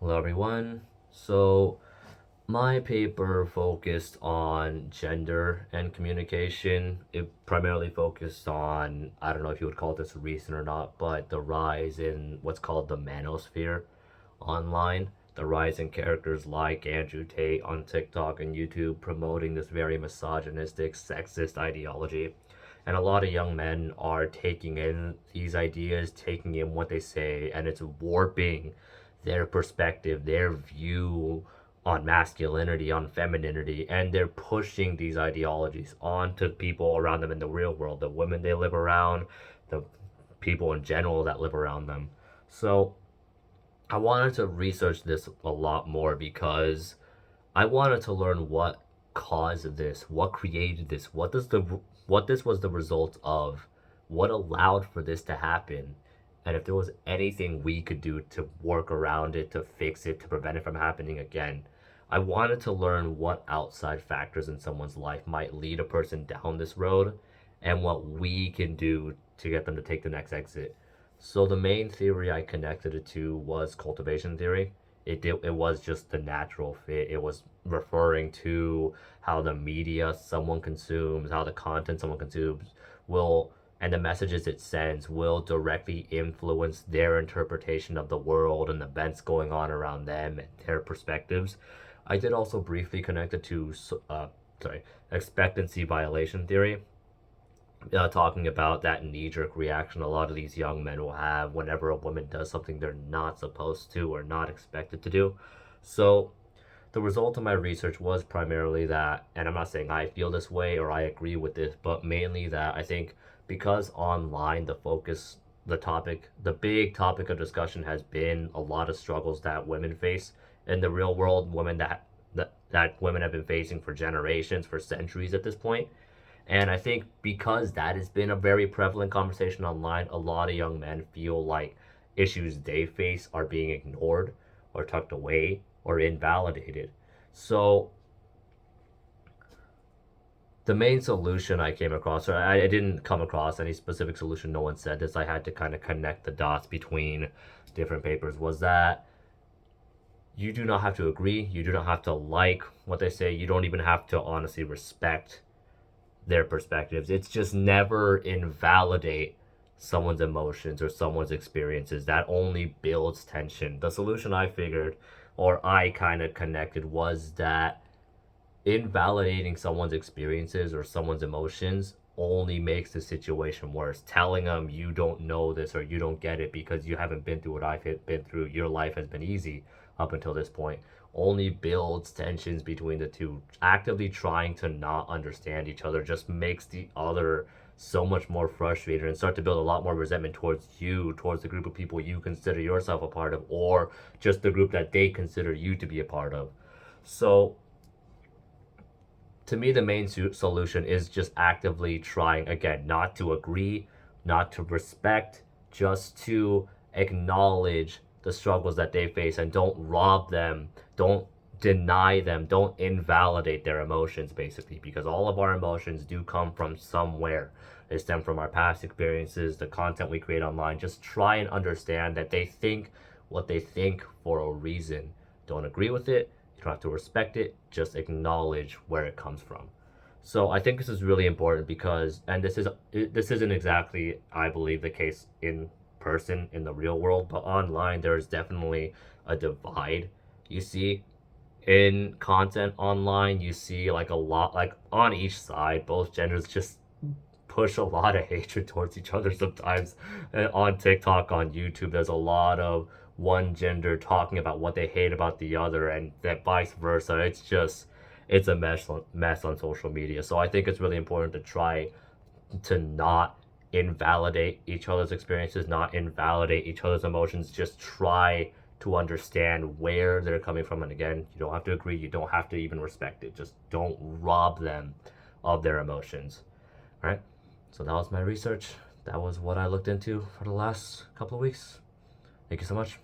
Hello, everyone. So, my paper focused on gender and communication. It primarily focused on, I don't know if you would call this recent or not, but the rise in what's called the manosphere online. The rise in characters like Andrew Tate on TikTok and YouTube promoting this very misogynistic, sexist ideology. And a lot of young men are taking in these ideas, taking in what they say, and it's warping their perspective, their view on masculinity, on femininity, and they're pushing these ideologies onto people around them in the real world, the women they live around, the people in general that live around them. So I wanted to research this a lot more because I wanted to learn what caused this, what created this, what this was the result of, what allowed for this to happen, and if there was anything we could do to work around it, to fix it, to prevent it from happening again. I wanted to learn what outside factors in someone's life might lead a person down this road and what we can do to get them to take the next exit. So the main theory I connected it to was cultivation theory. It was just the natural fit. It was referring to how the media someone consumes, how the content someone consumes will and the messages it sends will directly influence their interpretation of the world and the events going on around them and their perspectives. I did also briefly connect it to expectancy violation theory, talking about that knee jerk reaction a lot of these young men will have whenever a woman does something they're not supposed to or not expected to do. So, the result of my research was primarily that, and I'm not saying I feel this way or I agree with this, but mainly that I think because online the focus, the big topic of discussion has been a lot of struggles that women face in the real world, women that women have been facing for generations, for centuries at this point. And I think because that has been a very prevalent conversation online, a lot of young men feel like issues they face are being ignored or tucked away or invalidated. So the main solution I came across, or I didn't come across any specific solution, no one said this, I had to kind of connect the dots between different papers, was that you do not have to agree, you do not have to like what they say, you don't even have to honestly respect their perspectives. It's just never invalidate someone's emotions or someone's experiences. That only builds tension. The solution I figured, or I kind of connected, was that invalidating someone's experiences or someone's emotions only makes the situation worse. Telling them you don't know this or you don't get it because you haven't been through what I've been through, your life has been easy up until this point, only builds tensions between the two. Actively trying to not understand each other just makes the other so much more frustrated and start to build a lot more resentment towards you, towards the group of people you consider yourself a part of, or just the group that they consider you to be a part of. So to me, the main solution is just actively trying, again, not to agree, not to respect, just to acknowledge the struggles that they face and don't rob them, don't deny them, don't invalidate their emotions, basically, because all of our emotions do come from somewhere. They stem from our past experiences, the content we create online. Just try and understand that they think what they think for a reason. Don't agree with it, you don't have to respect it, just acknowledge where it comes from. So I think this is really important because, and this isn't exactly, I believe, the case in person in the real world, but online there's definitely a divide. You see in content online, you see like a lot, like on each side, both genders just push a lot of hatred towards each other sometimes. And on TikTok, on YouTube, there's a lot of one gender talking about what they hate about the other, and that vice versa. It's a mess on social media. So I think it's really important to try to not invalidate each other's experiences, not invalidate each other's emotions. Just try to understand where they're coming from. And again, you don't have to agree, you don't have to even respect it. Just don't rob them of their emotions. All right. So that was my research. That was what I looked into for the last couple of weeks. Thank you so much.